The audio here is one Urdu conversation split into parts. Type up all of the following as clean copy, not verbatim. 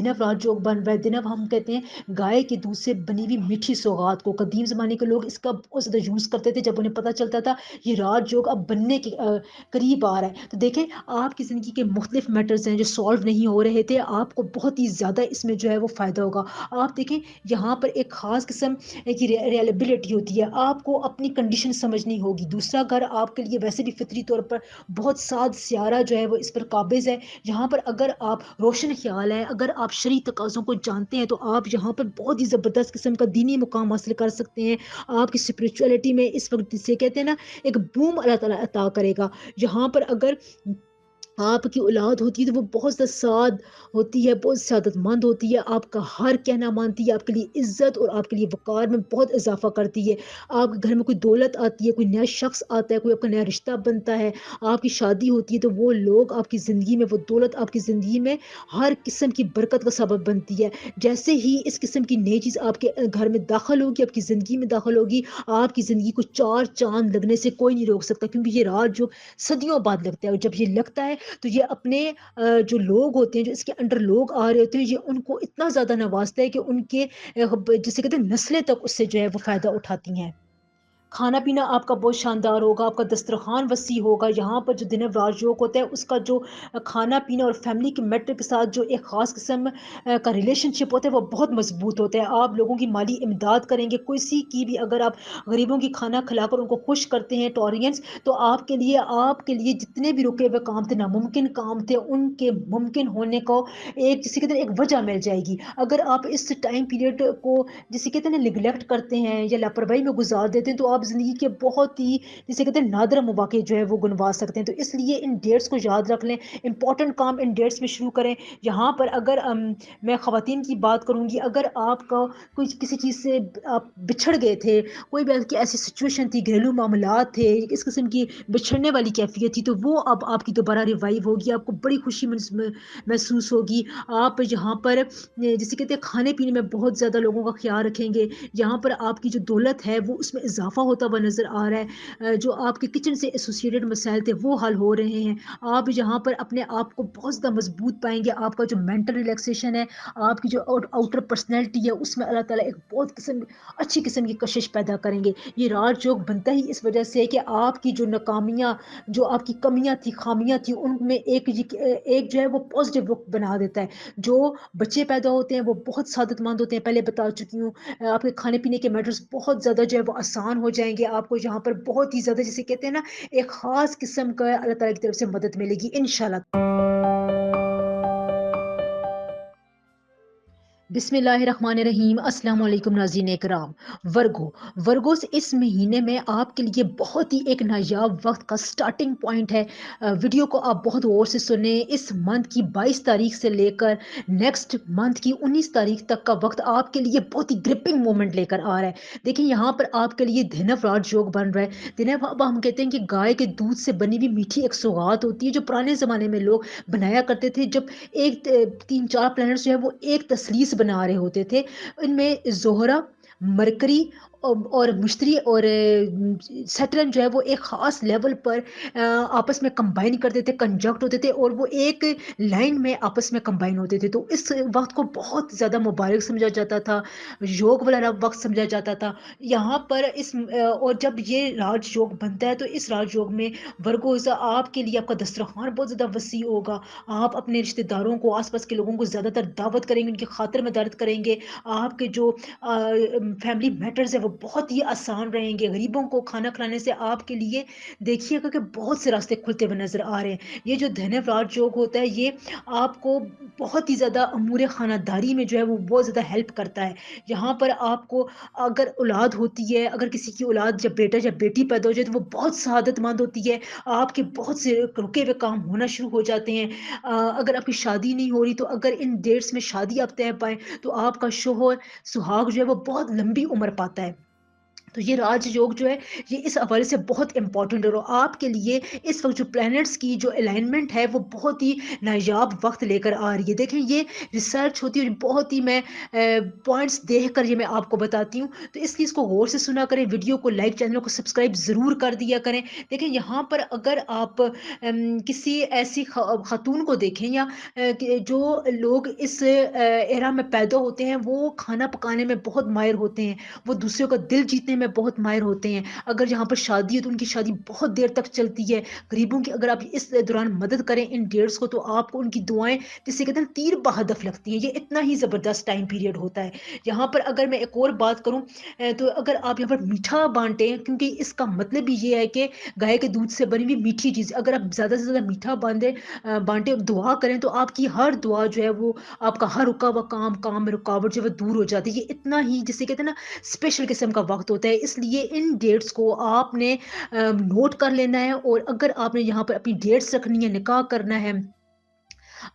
دنف رات جوگ بن رہا ہے. دنف ہم کہتے ہیں گائے کے دودھ سے بنی ہوئی میٹھی سوغات کو. قدیم زمانے کے لوگ اس کا بہت زیادہ یوز کرتے تھے. جب انہیں پتہ چلتا تھا یہ رات جوگ اب بننے کے قریب آ رہا ہے, تو دیکھیں آپ کی زندگی کے مختلف میٹرز ہیں جو سالو نہیں ہو رہے تھے, آپ کو بہت ہی زیادہ اس میں جو ہے وہ فائدہ ہوگا. آپ دیکھیں یہاں پر ایک خاص قسم کی ریلیبلٹی ہوتی ہے. آپ کو اپنی کنڈیشن سمجھنی ہوگی. دوسرا گھر آپ کے لیے ویسے بھی فطری طور پر بہت سعد سیارہ جو ہے وہ اس پر قابض ہے. یہاں پر اگر آپ روشن خیال ہے, اگر آپ شرعی تقاضوں کو جانتے ہیں, تو آپ یہاں پر بہت ہی زبردست قسم کا دینی مقام حاصل کر سکتے ہیں. آپ کی اسپرچولیٹی میں اس وقت جسے کہتے ہیں نا ایک بوم اللہ تعالیٰ عطا کرے گا. یہاں پر اگر آپ کی اولاد ہوتی ہے تو وہ بہت زیادہ سعد ہوتی ہے, بہت سعادت مند ہوتی ہے, آپ کا ہر کہنا مانتی ہے, آپ کے لیے عزت اور آپ کے لیے وقار میں بہت اضافہ کرتی ہے. آپ کے گھر میں کوئی دولت آتی ہے, کوئی نیا شخص آتا ہے, کوئی آپ کا نیا رشتہ بنتا ہے, آپ کی شادی ہوتی ہے, تو وہ لوگ آپ کی زندگی میں, وہ دولت آپ کی زندگی میں ہر قسم کی برکت کا سبب بنتی ہے. جیسے ہی اس قسم کی نئی چیز آپ کے گھر میں داخل ہوگی, آپ کی زندگی میں داخل ہوگی, آپ کی زندگی کو چار چاند لگنے سے کوئی نہیں روک سکتا, کیونکہ یہ رات جو صدیوں بعد لگتا ہے, اور جب یہ لگتا ہے تو یہ اپنے جو لوگ ہوتے ہیں, جو اس کے انڈر لوگ آ رہے ہوتے ہیں, یہ ان کو اتنا زیادہ نوازتا ہے کہ ان کے جسے کہتے ہیں نسلیں تک اس سے جو ہے وہ فائدہ اٹھاتی ہیں. کھانا پینا آپ کا بہت شاندار ہوگا, آپ کا دسترخوان وسیع ہوگا. یہاں پر جو دنف رات جوگ ہوتا ہے اس کا جو کھانا پینا اور فیملی کے میٹر کے ساتھ جو ایک خاص قسم کا ریلیشن شپ ہوتا ہے وہ بہت مضبوط ہوتا ہے. آپ لوگوں کی مالی امداد کریں گے, کسی کی بھی اگر آپ غریبوں کی کھانا کھلا کر ان کو خوش کرتے ہیں ٹورینس, تو آپ کے لیے جتنے بھی رکے ہوئے کام تھے, ناممکن کام تھے, ان کے ممکن ہونے کو ایک جسے کہتے ہیں ایک وجہ مل جائے گی. اگر آپ اس ٹائم پیریڈ کو جسے کہتے ہیں نا نگلیکٹ کرتے ہیں یا لاپرواہی میں گزار دیتے ہیں, تو آپ زندگی کے بہت ہی جسے کہتے ہیں نادر مواقع جو ہے وہ گنوا سکتے ہیں. تو اس لیے ان ڈیٹس کو یاد رکھ لیں, امپورٹنٹ کام ان ڈیٹس میں شروع کریں. یہاں پر اگر میں خواتین کی بات کروں گی, اگر آپ کا کوئی کسی چیز سے آپ بچھڑ گئے تھے, کوئی بھی ایسی سچویشن تھی, گھریلو معاملات تھے, اس قسم کی بچھڑنے والی کیفیت تھی, تو وہ اب آپ کی دوبارہ ریوائیو ہوگی. آپ کو بڑی خوشی محسوس ہوگی. آپ یہاں پر جسے کہتے ہیں کھانے پینے میں بہت زیادہ لوگوں کا خیال رکھیں گے. یہاں پر آپ کی جو دولت ہے وہ اس میں اضافہ ہوتا ہوا نظر آ رہا ہے. جو آپ کے کچن سے ایسوسیٹڈ مسائل تھے وہ حل ہو رہے ہیں. آپ یہاں پر اپنے آپ کو بہت زیادہ مضبوط پائیں گے. آپ کا جو مینٹل ریلیکسیشن ہے, آپ کی جو آؤٹر پرسنالٹی ہے, اس میں اللہ تعالیٰ ایک بہت اچھی قسم کی کشش پیدا کریں گے. یہ رات جوگ بنتا ہی اس وجہ سے ہے کہ آپ کی جو ناکامیاں, جو آپ کی کمیاں تھی, خامیاں تھی, ان میں ایک جو ہے وہ پازیٹیو رخ بنا دیتا ہے. جو بچے پیدا ہوتے ہیں وہ بہت سعادت مند ہوتے ہیں, پہلے بتا چکی ہوں. آپ کے کھانے پینے کے میٹرز بہت زیادہ جو ہے وہ آسان ہو جائیں گے. آپ کو یہاں پر بہت ہی زیادہ جسے کہتے ہیں نا ایک خاص قسم کا اللہ تعالیٰ کی طرف سے مدد ملے گی انشاءاللہ. بسم اللہ الرحمن الرحیم. السلام علیکم ناظرین کرام. ورگوز اس مہینے میں آپ کے لیے بہت ہی ایک نایاب وقت کا سٹارٹنگ پوائنٹ ہے. ویڈیو کو آپ بہت غور سے سنیں. اس منتھ کی 22 تاریخ سے لے کر نیکسٹ منتھ کی 19 تاریخ تک کا وقت آپ کے لیے بہت ہی گرپنگ مومنٹ لے کر آ رہا ہے. دیکھیں یہاں پر آپ کے لیے دھنف رات جوگ بن رہا ہے. دھنف اب ہم کہتے ہیں کہ گائے کے دودھ سے بنی ہوئی میٹھی ایک سوغات ہوتی ہے, جو پرانے زمانے میں لوگ بنایا کرتے تھے, جب ایک 3-4 پلانٹس جو ہے وہ ایک تسلیس بنا رہے ہوتے تھے. ان میں زہرہ, مرکری اور مشتری اور سیٹرن جو ہے وہ ایک خاص لیول پر آپس میں کمبائن کرتے تھے, کنجکٹ ہوتے تھے, اور وہ ایک لائن میں آپس میں کمبائن ہوتے تھے. تو اس وقت کو بہت زیادہ مبارک سمجھا جاتا تھا, یوگ والا وقت سمجھا جاتا تھا. یہاں پر اور جب یہ راج یوگ بنتا ہے, تو اس راج یوگ میں ورگوزا آپ کے لیے آپ کا دسترخوان بہت زیادہ وسیع ہوگا. آپ اپنے رشتہ داروں کو, آس پاس کے لوگوں کو زیادہ تر دعوت کریں گے, ان کی خاطر میں دعوت کریں گے. آپ کے جو فیملی میٹرز ہیں وہ بہت ہی آسان رہیں گے. غریبوں کو کھانا کھلانے سے آپ کے لیے دیکھیے گا کہ بہت سے راستے کھلتے ہوئے نظر آ رہے ہیں. یہ جو دھنف رات جوگ ہوتا ہے, یہ آپ کو بہت ہی زیادہ امور خانہ داری میں جو ہے وہ بہت زیادہ ہیلپ کرتا ہے. یہاں پر آپ کو اگر اولاد ہوتی ہے, اگر کسی کی اولاد جب بیٹا یا بیٹی پیدا ہو جائے, تو وہ بہت سعادت مند ہوتی ہے. آپ کے بہت سے رکے ہوئے کام ہونا شروع ہو جاتے ہیں. اگر آپ کی شادی نہیں ہو رہی, تو اگر ان ڈیٹس میں شادی آپ طے پائیں, تو آپ کا شوہر سہاگ جو ہے وہ بہت لمبی عمر پاتا ہے. تو یہ راج یوگ جو ہے یہ اس حوالے سے بہت امپورٹنٹ ہے، اور آپ کے لیے اس وقت جو پلانٹس کی جو الائنمنٹ ہے وہ بہت ہی نایاب وقت لے کر آ رہی ہے. دیکھیں یہ ریسرچ ہوتی ہے اور بہت ہی میں پوائنٹس دیکھ کر یہ میں آپ کو بتاتی ہوں، تو اس لیے اس کو غور سے سنا کریں، ویڈیو کو لائک، چینل کو سبسکرائب ضرور کر دیا کریں. دیکھیں یہاں پر اگر آپ کسی ایسی خاتون کو دیکھیں یا جو لوگ اس ایرا میں پیدا ہوتے ہیں وہ کھانا پکانے میں بہت ماہر ہوتے ہیں، وہ دوسروں کا دل جیتنے میں بہت ماہر ہوتے ہیں. اگر یہاں پر شادی ہے تو ان کی شادی بہت دیر تک چلتی ہے. غریبوں کی اگر آپ اس دوران مدد کریں ان ڈیٹس کو تو آپ کو ان کی دعائیں جسے کہتے ہیں تیر بہدف لگتی ہیں. یہ اتنا ہی زبردست ٹائم پیریڈ ہوتا ہے. یہاں پر اگر میں ایک اور بات کروں تو اگر آپ یہاں پر میٹھا بانٹیں، کیونکہ اس کا مطلب بھی یہ ہے کہ گائے کے دودھ سے بنی ہوئی میٹھی چیز، اگر آپ زیادہ سے زیادہ میٹھا بانٹیں اور دعا کریں تو آپ کی ہر دعا جو ہے وہ آپ کا ہر رکا ہوا کام میں رکاوٹ جو ہے وہ دور ہو جاتی ہے. یہ اتنا ہی جسے کہتے ہیں نا اسپیشل قسم کا وقت ہوتا ہے. اس لیے ان ڈیٹس کو آپ نے نوٹ کر لینا ہے، اور اگر آپ نے یہاں پر اپنی ڈیٹس رکھنی ہے، نکاح کرنا ہے،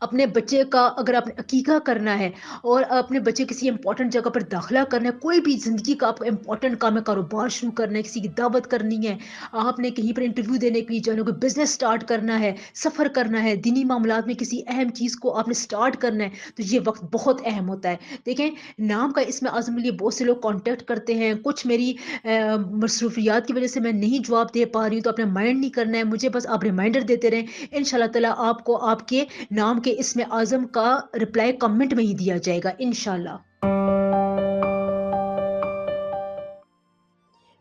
اپنے بچے کا اگر آپ نے عقیقہ کرنا ہے، اور اپنے بچے کسی امپورٹنٹ جگہ پر داخلہ کرنا ہے، کوئی بھی زندگی کا آپ کو امپورٹنٹ کام ہے، کاروبار شروع کرنا ہے، کسی کی دعوت کرنی ہے، آپ نے کہیں پر انٹرویو دینے کے لیے جانا ہے، کوئی بزنس سٹارٹ کرنا ہے، سفر کرنا ہے، دینی معاملات میں کسی اہم چیز کو آپ نے سٹارٹ کرنا ہے، تو یہ وقت بہت اہم ہوتا ہے. دیکھیں نام کا اس میں اعظم لیے بہت سے لوگ کانٹیکٹ کرتے ہیں، کچھ میری مصروفیات کی وجہ سے میں نہیں جواب دے پا رہی ہوں، تو اپنا مائنڈ نہیں کرنا ہے مجھے، بس آپ ریمائنڈر دیتے رہیں. ان شاء اللہ تعالیٰ آپ کو آپ کے نام کے اسم اعظم کا رپلائی کمنٹ میں ہی دیا جائے گا انشاءاللہ.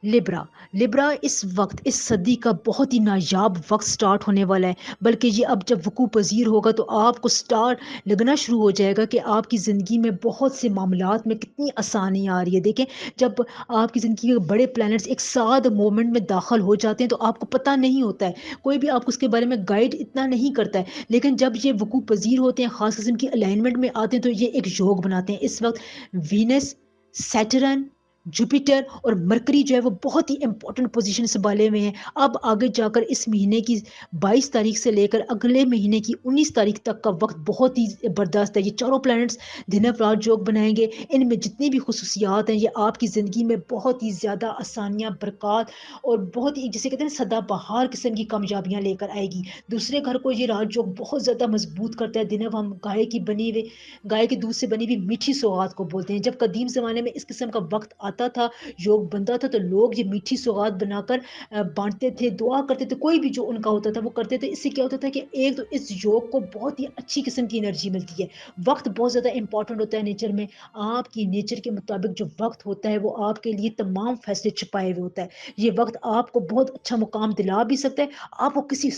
لبرا. لبرا اس وقت اس صدی کا بہت ہی نایاب وقت سٹارٹ ہونے والا ہے، بلکہ یہ اب جب وقوع پذیر ہوگا تو آپ کو سٹارٹ لگنا شروع ہو جائے گا کہ آپ کی زندگی میں بہت سے معاملات میں کتنی آسانی آ رہی ہے. دیکھیں جب آپ کی زندگی کے بڑے پلانٹس ایک ساتھ مومنٹ میں داخل ہو جاتے ہیں تو آپ کو پتہ نہیں ہوتا ہے، کوئی بھی آپ کو اس کے بارے میں گائیڈ اتنا نہیں کرتا ہے، لیکن جب یہ وقوع پذیر ہوتے ہیں، خاص قسم کی الائنمنٹ میں آتے ہیں، تو یہ ایک یوگ بناتے ہیں. اس وقت وینس، سیٹرن، جوپیٹر اور مرکری جو ہے وہ بہت ہی امپورٹنٹ پوزیشن سنبھالے ہوئے ہیں. اب آگے جا کر اس مہینے کی 22 تاریخ سے لے کر اگلے مہینے کی 19 تاریخ تک کا وقت بہت ہی برداشت ہے. یہ چاروں پلانٹس دن رات جوگ بنائیں گے. ان میں جتنی بھی خصوصیات ہیں یہ آپ کی زندگی میں بہت ہی زیادہ آسانیاں، برکات اور بہت ہی جسے کہتے ہیں سدا بہار قسم کی کامیابیاں لے کر آئے گی. دوسرے گھر کو یہ راج جوگ بہت زیادہ مضبوط کرتا ہے. دن ہم گائے کے دودھ سے بنی ہوئی میٹھی سوغات کو بولتے ہیں. جب قدیم زمانے میں اس قسم کا وقت آتا تھا، یوگ بنتا تھا، تو لوگ یہ میٹھی سوغات بنا کر بانٹتے تھے، دعا کرتے تھے. کوئی بھی جو ان کا ہوتا تھا وہ کرتے تھے. اس سے کیا ہوتا تھا کہ ایک تو اس یوگ کو بہت ہی اچھی قسم کی انرجی ملتی ہے. وقت بہت زیادہ امپورٹنٹ ہوتا ہے نیچر میں. آپ کی نیچر کے مطابق جو وقت ہوتا ہے وہ آپ کے لیے تمام فیصلے چھپائے ہوئے ہوتا ہے. یہ وقت آپ کو بہت اچھا مقام دلا بھی سکتا ہے، آپ کو کسی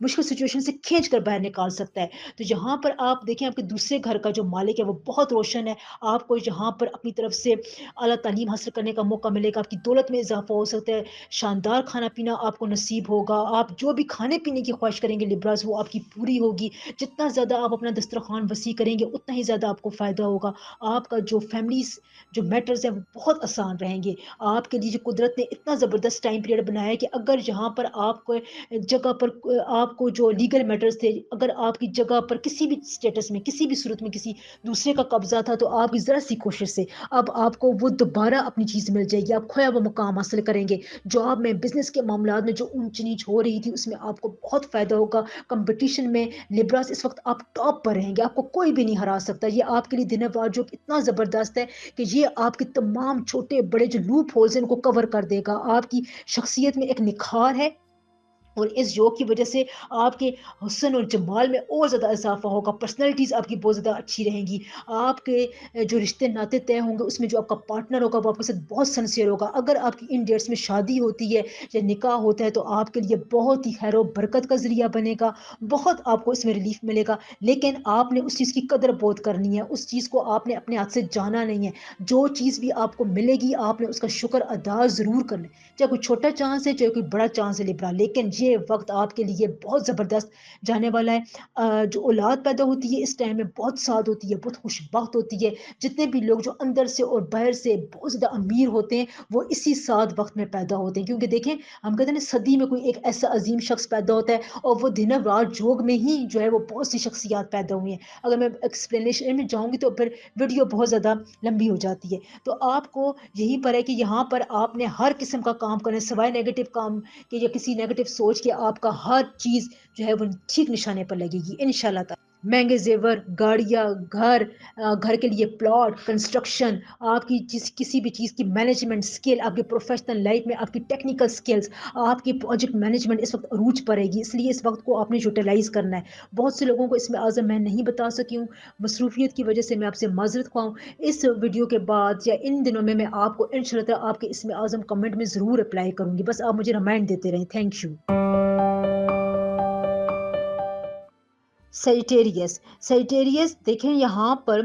مشکل سچویشن سے کھینچ کر باہر نکال سکتا ہے. تو یہاں پر آپ دیکھیں آپ کے دوسرے گھر کا جو مالک ہے وہ بہت روشن ہے. آپ کو یہاں پر اپنی طرف سے اعلیٰ تعلیم حاصل کرنے کا موقع ملے گا. آپ کی دولت میں اضافہ ہو سکتا ہے. شاندار کھانا پینا آپ کو نصیب ہوگا. آپ جو بھی کھانے پینے کی خواہش کریں گے لبراس وہ آپ کی پوری ہوگی. جتنا زیادہ آپ اپنا دسترخوان وسیع کریں گے اتنا ہی زیادہ آپ کو فائدہ ہوگا. آپ کا جو فیملیز جو میٹرز ہیں وہ بہت آسان رہیں گے. آپ کے لیے جو قدرت نے اتنا زبردست ٹائم پیریڈ بنایا ہے کہ اگر یہاں پر آپ کو جگہ پر آپ کو جو لیگل میٹرز تھے، اگر آپ کی جگہ پر کسی بھی اسٹیٹس میں کسی بھی صورت میں کسی دوسرے کا قبضہ تھا، تو آپ کی ذرا سی کوشش سے اب آپ کو وہ دوبارہ اپنی چیز مل جائے گی. آپ کھویا وہ مقام حاصل کریں گے. جاب میں، بزنس کے معاملات میں جو اونچ نیچ ہو رہی تھی اس میں آپ کو بہت فائدہ ہوگا. کمپٹیشن میں لبراس اس وقت آپ ٹاپ پر رہیں گے. آپ کو کوئی بھی نہیں ہرا سکتا. یہ آپ کے لیے دن رات جو اتنا زبردست ہے کہ یہ آپ کے تمام چھوٹے بڑے جو لوپ ہولز ہیں ان کو کور کر دے گا. آپ کی شخصیت میں ایک نکھار ہے، اور اس یوگ کی وجہ سے آپ کے حسن اور جمال میں اور زیادہ اضافہ ہوگا. پرسنالٹیز آپ کی بہت زیادہ اچھی رہیں گی. آپ کے جو رشتے ناطے طے ہوں گے اس میں جو آپ کا پارٹنر ہوگا وہ آپ کے ساتھ بہت سنسیئر ہوگا. اگر آپ کی ان ڈیٹس میں شادی ہوتی ہے یا نکاح ہوتا ہے تو آپ کے لیے بہت ہی خیر و برکت کا ذریعہ بنے گا. بہت آپ کو اس میں ریلیف ملے گا. لیکن آپ نے اس چیز کی قدر بہت کرنی ہے. اس چیز کو آپ نے اپنے ہاتھ سے جانا نہیں ہے. جو چیز بھی آپ کو ملے گی آپ نے اس کا شکر ادا ضرور کرنا ہے، چاہے کوئی چھوٹا چانس ہے چاہے کوئی بڑا چانس ہے لبرا. لیکن یہ وقت آپ کے لیے بہت زبردست جانے والا ہے۔ جو اولاد پیدا ہوتی ہے اس ٹائم میں بہت سعد ہوتی ہے، بہت خوش بخت ہوتی ہے۔ جتنے بھی لوگ جو اندر سے اور باہر سے بہت زیادہ امیر ہوتے ہیں وہ اسی سعد وقت میں پیدا ہوتے ہیں، کیونکہ دیکھیں ہم کہتے ہیں نا صدی میں کوئی ایک ایسا عظیم شخص پیدا ہوتا ہے اور وہ دن رات جوگ میں ہی جو ہے وہ بہت سی شخصیات پیدا ہوئی ہیں۔ اگر میں ایکسپلینیشن میں جاؤں گی تو پھر ویڈیو بہت زیادہ لمبی ہو جاتی ہے، تو آپ کو یہی پر ہے کہ یہاں پر آپ نے ہر قسم کا کام کرنا ہے سوائے نیگیٹو کام کہ یا کسی نیگیٹو سوچ کے، آپ کا ہر چیز جو ہے وہ ٹھیک نشانے پر لگے گی انشاءاللہ تعالی۔ مہنگے زیور، گاڑیاں، گھر کے لیے پلاٹ، کنسٹرکشن، آپ کی کسی بھی چیز کی مینجمنٹ سکل، آپ کی پروفیشنل لائف میں آپ کی ٹیکنیکل سکلز، آپ کی پروجیکٹ مینجمنٹ اس وقت عروج پر رہے گی، اس لیے اس وقت کو آپ نے یوٹیلائز کرنا ہے۔ بہت سے لوگوں کو اس میں اعظم میں نہیں بتا سکی ہوں، مصروفیت کی وجہ سے میں آپ سے معذرت خواہ ہوں۔ اس ویڈیو کے بعد یا ان دنوں میں آپ کو انشاءاللہ تعالی آپ کے اس میں اعظم کمنٹ میں ضرور اپلائی کروں گی، بس آپ مجھے ریمائنڈ دیتے رہیں۔ Thank you. سیجیٹیریس دیکھیں یہاں پر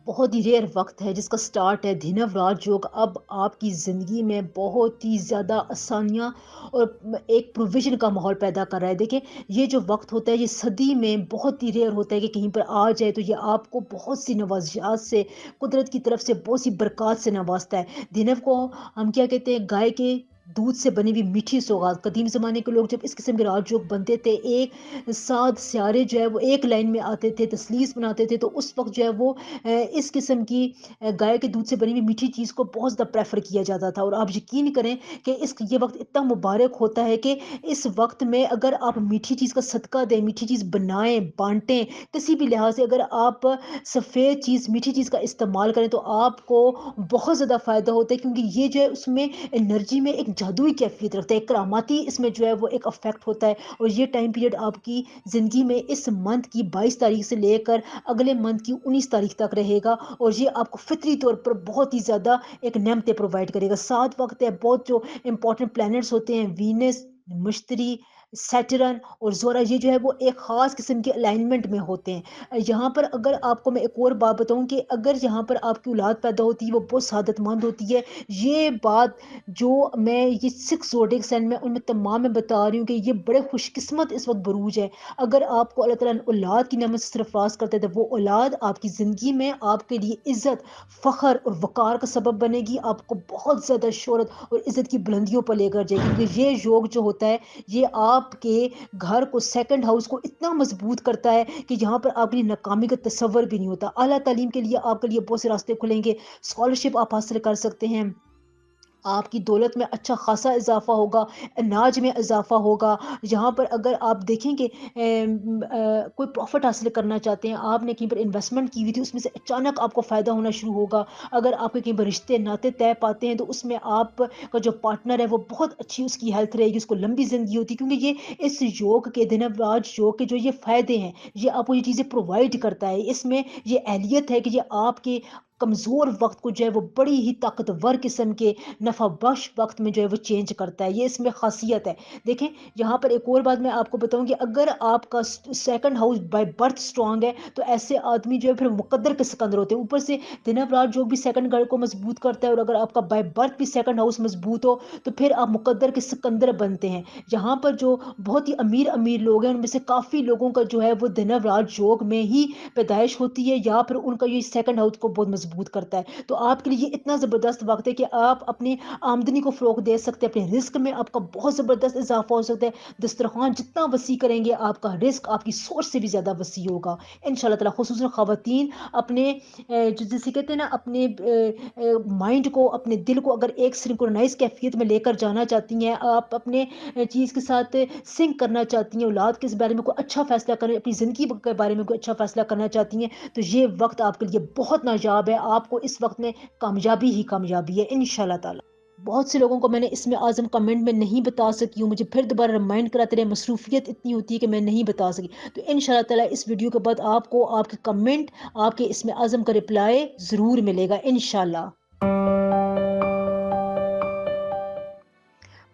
بہت ہی ریئر وقت ہے جس کا سٹارٹ ہے دھنو راج یوگ۔ اب آپ کی زندگی میں بہت ہی زیادہ آسانیاں اور ایک پروویژن کا ماحول پیدا کر رہا ہے۔ دیکھیں یہ جو وقت ہوتا ہے یہ صدی میں بہت ہی ریئر ہوتا ہے کہ کہیں پر آ جائے تو یہ آپ کو بہت سی نوازشات سے، قدرت کی طرف سے بہت سی برکات سے نوازتا ہے۔ دھنو کو ہم کیا کہتے ہیں؟ گائے کے دودھ سے بنی ہوئی میٹھی سوغات۔ قدیم زمانے کے لوگ جب اس قسم کے راج یوگ بنتے تھے، ایک سات سیارے جو ہے وہ ایک لائن میں آتے تھے، تسلیس بناتے تھے، تو اس وقت جو ہے وہ اس قسم کی گائے کے دودھ سے بنی ہوئی میٹھی چیز کو بہت زیادہ پریفر کیا جاتا تھا۔ اور آپ یقین کریں کہ یہ وقت اتنا مبارک ہوتا ہے کہ اس وقت میں اگر آپ میٹھی چیز کا صدقہ دیں، میٹھی چیز بنائیں، بانٹیں، کسی بھی لحاظ سے اگر آپ سفید چیز، میٹھی چیز کا استعمال کریں تو آپ کو بہت زیادہ فائدہ ہوتا ہے، کیونکہ یہ جو ہے اس میں انرجی میں ایک جادوئی کیفیت رکھتا ہے، ایک کراماتی اس میں جو ہے وہ ایک افیکٹ ہوتا ہے۔ اور یہ ٹائم پیریڈ آپ کی زندگی میں اس منتھ کی 22 تاریخ سے لے کر اگلے منتھ کی 19 تاریخ تک رہے گا، اور یہ آپ کو فطری طور پر بہت ہی زیادہ ایک نعمتیں پرووائڈ کرے گا۔ 7 وقت ہے، بہت جو امپورٹنٹ پلانٹس ہوتے ہیں وینس، مشتری، سیٹرن اور زورا، یہ جو ہے وہ ایک خاص قسم کے الائنمنٹ میں ہوتے ہیں۔ یہاں پر اگر آپ کو میں ایک اور بات بتاؤں کہ اگر یہاں پر آپ کی اولاد پیدا ہوتی ہے وہ بہت سعادت مند ہوتی ہے۔ یہ بات جو میں یہ 6 زوڈک سائن میں ان میں تمام میں بتا رہی ہوں کہ یہ بڑے خوش قسمت اس وقت بروج ہے۔ اگر آپ کو اللہ تعالیٰ نے اولاد کی نعمت سے سرفراز کرتے ہیں تو وہ اولاد آپ کی زندگی میں آپ کے لیے عزت، فخر اور وقار کا سبب بنے گی، آپ کو بہت زیادہ شہرت اور عزت کی بلندیوں پر لے کر جائے گی، کیونکہ یہ یوگ جو ہوتا ہے یہ آپ کے گھر کو، سیکنڈ ہاؤس کو اتنا مضبوط کرتا ہے کہ یہاں پر آپ کے لیے ناکامی کا تصور بھی نہیں ہوتا۔ اعلیٰ تعلیم کے لیے آپ کے لیے بہت سے راستے کھلیں گے، اسکالرشپ آپ حاصل کر سکتے ہیں، آپ کی دولت میں اچھا خاصا اضافہ ہوگا، اناج میں اضافہ ہوگا۔ یہاں پر اگر آپ دیکھیں کہ کوئی پروفٹ حاصل کرنا چاہتے ہیں، آپ نے کہیں پر انویسٹمنٹ کی ہوئی تھی، اس میں سے اچانک آپ کو فائدہ ہونا شروع ہوگا۔ اگر آپ کے کہیں پر رشتے ناطے طے پاتے ہیں تو اس میں آپ کا جو پارٹنر ہے وہ بہت اچھی اس کی ہیلتھ رہے گی، اس کو لمبی زندگی ہوتی ہے، کیونکہ یہ اس یوگ کے دھنو راج یوگ کے جو یہ فائدے ہیں یہ آپ کو یہ چیزیں پرووائڈ کرتا ہے۔ اس میں یہ اہلیت ہے کہ یہ آپ کے کمزور وقت کو جو ہے وہ بڑی ہی طاقتور قسم کے نفع بخش وقت میں جو ہے وہ چینج کرتا ہے، یہ اس میں خاصیت ہے۔ دیکھیں یہاں پر ایک اور بات میں آپ کو بتاؤں کہ اگر آپ کا second house by birth strong ہے تو ایسے آدمی جو ہے پھر مقدر کے سکندر ہوتے ہیں، اوپر سے دھنو راج جو بھی سیکنڈ گھر کو مضبوط کرتا ہے، اور اگر آپ کا بائی برتھ بھی سیکنڈ ہاؤس مضبوط ہو تو پھر آپ مقدر کے سکندر بنتے ہیں۔ یہاں پر جو بہت ہی امیر لوگ ہیں ان میں سے کافی لوگوں کا جو ہے وہ دھنو راج یوگ میں ہی پیدائش ہوتی ہے، یا پھر ان کا یہ سیکنڈ ہاؤس کو بہت مضبوط کرتا ہے۔ تو آپ کے لیے یہ اتنا زبردست وقت ہے کہ آپ اپنی آمدنی کو فروغ دے سکتے ہیں، اپنے رزق میں آپ کا بہت زبردست اضافہ ہو سکتا ہے۔ دسترخوان جتنا وسیع کریں گے آپ کا رزق آپ کی سوچ سے بھی زیادہ وسیع ہوگا انشاءاللہ تعالی۔ خصوصاً خواتین اپنے جسے کہتے ہیں نا اپنے مائنڈ کو، اپنے دل کو اگر ایک سنکرونائز کیفیت میں لے کر جانا چاہتی ہیں، آپ اپنے چیز کے ساتھ سنک کرنا چاہتی ہیں، اولاد کے بارے میں کوئی اچھا فیصلہ کریں، اپنی زندگی کے بارے میں کوئی اچھا فیصلہ کرنا چاہتی ہیں، تو یہ وقت آپ کے لیے بہت نایاب ہے۔ آپ کو اس وقت میں کامیابی ہی کامیابی ہے انشاءاللہ تعالی۔ بہت سے لوگوں کو میں نے اس میں اعظم کمنٹ میں نہیں بتا سکی ہوں، مجھے پھر دوبارہ ریمائنڈ کراتے رہے، مصروفیت اتنی ہوتی ہے کہ میں نہیں بتا سکی، تو انشاءاللہ تعالی اس ویڈیو کے بعد آپ کو آپ کے کمنٹ، آپ کے اس میں اعظم کا رپلائی ضرور ملے گا انشاءاللہ۔